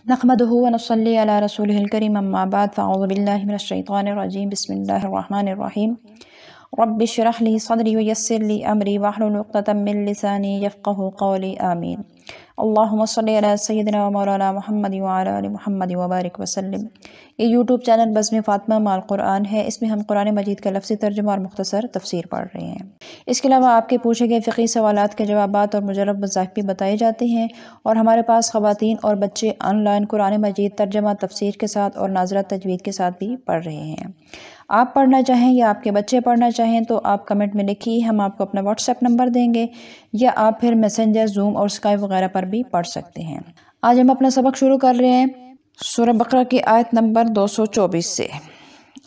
نحمدہ ونصلی علی رسولہ الکریم اما بعد فاعوذ باللہ من الشیطان الرجیم بسم اللہ الرحمن الرحیم رب اشرح لی صدری ویسر لی امری واحلل عقدۃ من لسانی یفقہوا قولی آمین اللہم صلی علی سیدنا و مولانا محمد وعلی آل محمد وبارک وسلم۔ یہ یوٹیوب چینل بزم فاطمہ مع القرآن ہے۔ اس میں ہم قرآن مجید کا لفظی ترجمہ اور مختصر تفسیر پڑھ رہے ہیں۔ اس کے علاوہ آپ کے پوچھے گئے فقہی سوالات کے جوابات اور مجرب مذاہب بھی بتائے جاتے ہیں، اور ہمارے پاس خواتین اور بچے آن لائن قرآن مجید ترجمہ تفسیر کے ساتھ اور ناظرہ تجوید کے ساتھ بھی پڑھ رہے ہیں۔ آپ پڑھنا چاہیں یا آپ کے بچے پڑھنا چاہیں تو آپ کمنٹ میں لکھیے، ہم آپ کو اپنا واٹس ایپ نمبر دیں گے، یا آپ پھر میسنجر، زوم اور اسکائپ وغیرہ پر بھی پڑھ سکتے ہیں۔ آج ہم اپنا سبق شروع کر رہے ہیں سورہ بقرہ کی آیت نمبر 224 سے۔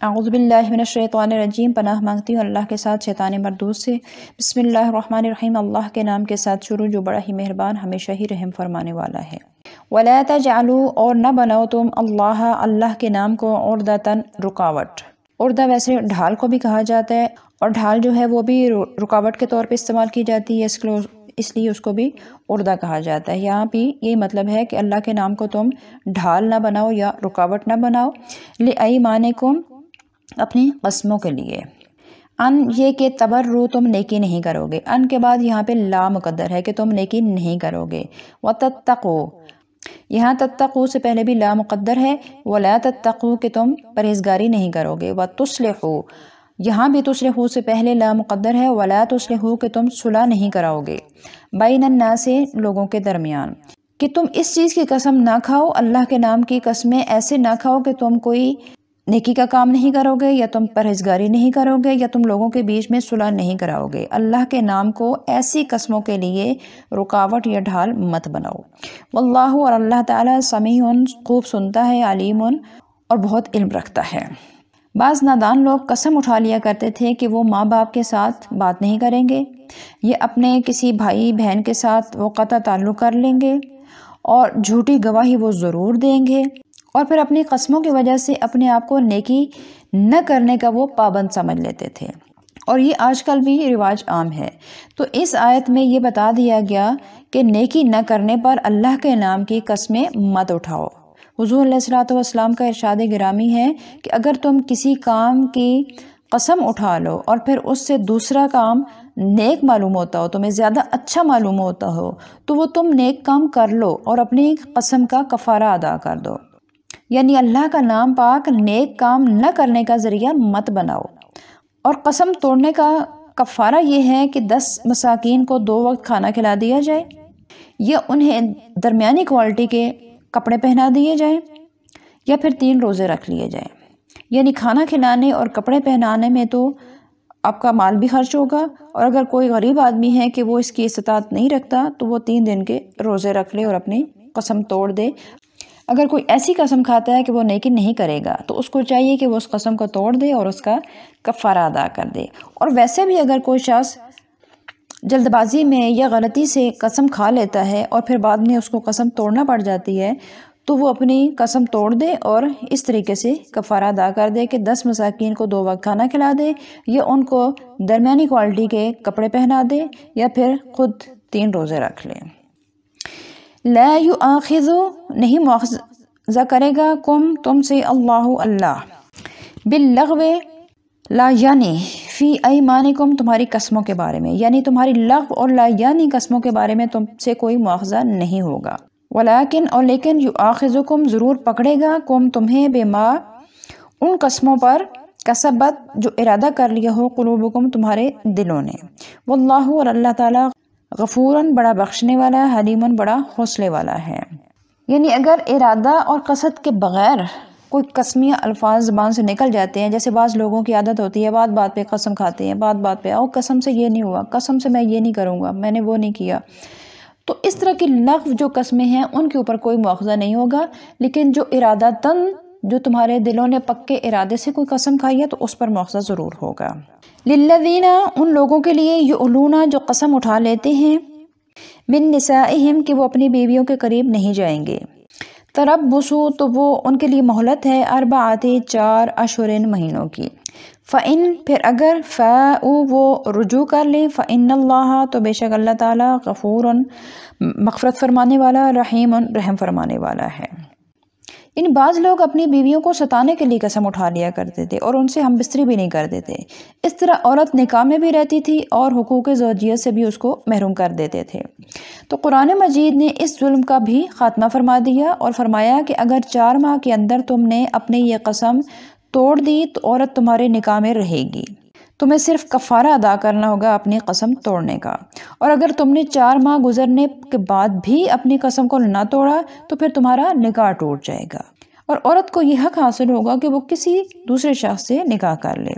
اعوذ باللہ من الشیطان الرجیم، پناہ مانگتی ہوں اللہ کے ساتھ شیطان مردود سے۔ بسم اللہ الرحمن الرحیم، اللہ کے نام کے ساتھ شروع جو بڑا ہی مہربان ہمیشہ ہی رحم فرمانے والا ہے۔ وَلَا تَجْعَلُوا، اور نہ بناؤ تم اللہ کے نام کو عُرْضَةً، رکاوٹ۔ عرضہ ویسے ڈھال کو بھی کہا جاتا ہے، اور ڈھال جو ہے وہ بھی رکاوٹ کے طور پہ استعمال کی جاتی ہے، اس لیے اس کو بھی عرضہ کہا جاتا ہے۔ یہاں بھی یہی مطلب ہے کہ اللہ کے نام کو تم ڈھال نہ بناؤ یا رکاوٹ نہ بناؤ، لِأَيْمَانِكُمْ، اپنی قسموں کے لیے۔ ان یہ کہ تبرو، تم نیکی نہیں کرو گے۔ ان کے بعد یہاں پہ لا مقدر ہے کہ تم نیکی نہیں کرو گے۔ وَتَتَّقُوا، یہاں تتقو سے پہلے بھی لا مقدر ہے، وَلَا تَتَّقُوا کہ تم پرہیزگاری نہیں کرو گے۔ وَتُصْلِحُوا، یہاں بھی تُصْلِحُوا سے پہلے لا مقدر ہے، وَلَا تُصْلِحُوا کہ تم صلح نہیں کراؤ گے، بین الناس، لوگوں کے درمیان، کہ تم اس چیز کی قسم نہ کھاؤ، اللہ کے نام کی قسمیں ایسے نہ کھاؤ کہ تم کوئی نیکی کا کام نہیں کرو گے، یا تم پرہیزگاری نہیں کرو گے، یا تم لوگوں کے بیچ میں صلح نہیں کراؤ گے۔ اللہ کے نام کو ایسی قسموں کے لیے رکاوٹ یا ڈھال مت بناؤ۔ واللہ، اور اللہ تعالیٰ، سمیع، خوب سنتا ہے، علیم، اور بہت علم رکھتا ہے۔ بعض نادان لوگ قسم اٹھا لیا کرتے تھے کہ وہ ماں باپ کے ساتھ بات نہیں کریں گے، یا اپنے کسی بھائی بہن کے ساتھ وہ قطع تعلق کر لیں گے، اور جھوٹی گواہی وہ ضرور دیں گے، اور پھر اپنی قسموں کی وجہ سے اپنے آپ کو نیکی نہ کرنے کا وہ پابند سمجھ لیتے تھے، اور یہ آج کل بھی رواج عام ہے۔ تو اس آیت میں یہ بتا دیا گیا کہ نیکی نہ کرنے پر اللہ کے نام کی قسمیں مت اٹھاؤ۔ حضور علیہ الصلوۃ والسلام کا ارشاد گرامی ہے کہ اگر تم کسی کام کی قسم اٹھا لو اور پھر اس سے دوسرا کام نیک معلوم ہوتا ہو، تمہیں زیادہ اچھا معلوم ہوتا ہو، تو وہ تم نیک کام کر لو اور اپنی قسم کا کفارہ ادا کر دو۔ یعنی اللہ کا نام پاک نیک کام نہ کرنے کا ذریعہ مت بناؤ۔ اور قسم توڑنے کا کفارہ یہ ہے کہ 10 مساکین کو 2 وقت کھانا کھلا دیا جائے، یا انہیں درمیانی کوالٹی کے کپڑے پہنا دیے جائیں، یا پھر 3 روزے رکھ لیے جائیں۔ یعنی کھانا کھلانے اور کپڑے پہنانے میں تو آپ کا مال بھی خرچ ہوگا، اور اگر کوئی غریب آدمی ہے کہ وہ اس کی استطاعت نہیں رکھتا تو وہ 3 دن کے روزے رکھ لے اور اپنی قسم توڑ دے۔ اگر کوئی ایسی قسم کھاتا ہے کہ وہ نیکی نہیں کرے گا تو اس کو چاہیے کہ وہ اس قسم کو توڑ دے اور اس کا کفارہ ادا کر دے۔ اور ویسے بھی اگر کوئی شخص جلد بازی میں یا غلطی سے قسم کھا لیتا ہے اور پھر بعد میں اس کو قسم توڑنا پڑ جاتی ہے، تو وہ اپنی قسم توڑ دے اور اس طریقے سے کفارہ ادا کر دے کہ 10 مساکین کو 2 وقت کھانا کھلا دے، یا ان کو درمیانی کوالٹی کے کپڑے پہنا دے، یا پھر خود 3 روزے رکھ لے۔ لا یؤاخذ، نہیں مؤاخذہ کرے گا، تم سے اللہ باللغو، لا یعنی فی ایمانکم، تمہاری قسموں کے بارے میں، یعنی تمہاری لغو اور لا یعنی قسموں کے بارے میں تم سے کوئی مؤاخذہ نہیں ہوگا۔ ولیکن، اور لیکن، یؤاخذکم، ضرور پکڑے گا، تمہیں بما، ان قسموں پر، کسبت، جو ارادہ کر لیا ہو، قلوبکم، تمہارے دلوں نے۔ واللہ، اور اللہ تعالیٰ، غفوراً، بڑا بخشنے والا، حلیماً، بڑا حوصلے والا ہے۔ یعنی اگر ارادہ اور قصد کے بغیر کوئی قسمیہ الفاظ زبان سے نکل جاتے ہیں، جیسے بعض لوگوں کی عادت ہوتی ہے بات بات پہ قسم کھاتے ہیں، بات بات پہ قسم سے یہ نہیں ہوا، قسم سے میں یہ نہیں کروں گا، میں نے وہ نہیں کیا، تو اس طرح کی لغو جو قسمیں ہیں ان کے اوپر کوئی مؤاخذہ نہیں ہوگا۔ لیکن جو ارادہ تن، جو تمہارے دلوں نے پکے ارادے سے کوئی قسم کھائی ہے، تو اس پر مؤاخذہ ضرور ہوگا۔ للذین، ان لوگوں کے لیے، یؤلون، جو قسم اٹھا لیتے ہیں، من نسائہم، کہ وہ اپنی بیویوں کے قریب نہیں جائیں گے، تربصوا، تو وہ ان کے لیے مہلت ہے، 4 اشہر، مہینوں کی، فَإِن، پھر اگر، فَاءُوا، وہ رجوع کر لیں، فَإِنَّ اللَّهَ، تو بے شک اللہ تعالیٰ، غفور، مغفرت فرمانے والا، رحیم، رحم فرمانے والا ہے۔ ان بعض لوگ اپنی بیویوں کو ستانے کے لیے قسم اٹھا لیا کرتے تھے اور ان سے ہم بستری بھی نہیں کرتے تھے۔ اس طرح عورت نکاح میں بھی رہتی تھی اور حقوق زوجیت سے بھی اس کو محروم کر دیتے تھے۔ تو قرآن مجید نے اس ظلم کا بھی خاتمہ فرما دیا اور فرمایا کہ اگر 4 ماہ کے اندر تم نے اپنی یہ قسم توڑ دی تو عورت تمہارے نکاح میں رہے گی، تمہیں صرف کفارہ ادا کرنا ہوگا اپنی قسم توڑنے کا، اور اگر تم نے 4 ماہ گزرنے کے بعد بھی اپنی قسم کو نہ توڑا تو پھر تمہارا نکاح ٹوٹ جائے گا، اور عورت کو یہ حق حاصل ہوگا کہ وہ کسی دوسرے شخص سے نکاح کر لے۔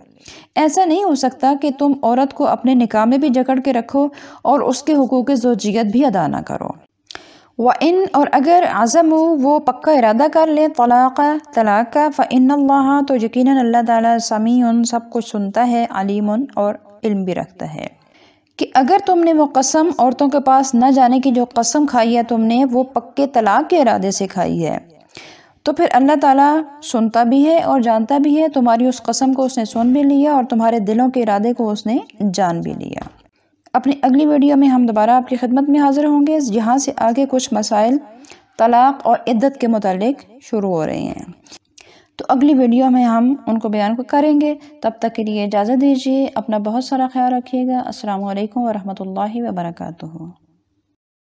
ایسا نہیں ہو سکتا کہ تم عورت کو اپنے نکاح میں بھی جکڑ کے رکھو اور اس کے حقوق زوجیت بھی ادا نہ کرو۔ وَإِن اور اگر عزموا وہ پکا ارادہ کر لیں طلاق کا، فَإِنَّ اللَّهَ تو یقیناً اللہ تعالیٰ سمیع سب کچھ سنتا ہے، علیم اور علم بھی رکھتا ہے۔ کہ اگر تم نے وہ قسم عورتوں کے پاس نہ جانے کی جو قسم کھائی ہے تم نے وہ پکے طلاق کے ارادے سے کھائی ہے، تو پھر اللہ تعالیٰ سنتا بھی ہے اور جانتا بھی ہے، تمہاری اس قسم کو اس نے سن بھی لیا اور تمہارے دلوں کے ارادے کو اس نے جان بھی لیا۔ اپنی اگلی ویڈیو میں ہم دوبارہ آپ کی خدمت میں حاضر ہوں گے، یہاں سے آگے کچھ مسائل طلاق اور عدت کے متعلق شروع ہو رہے ہیں، تو اگلی ویڈیو میں ہم ان کو بیان کریں گے۔ تب تک کے لیے اجازت دیجیے، اپنا بہت سارا خیال رکھیے گا۔ السلام علیکم ورحمۃ اللہ وبرکاتہ۔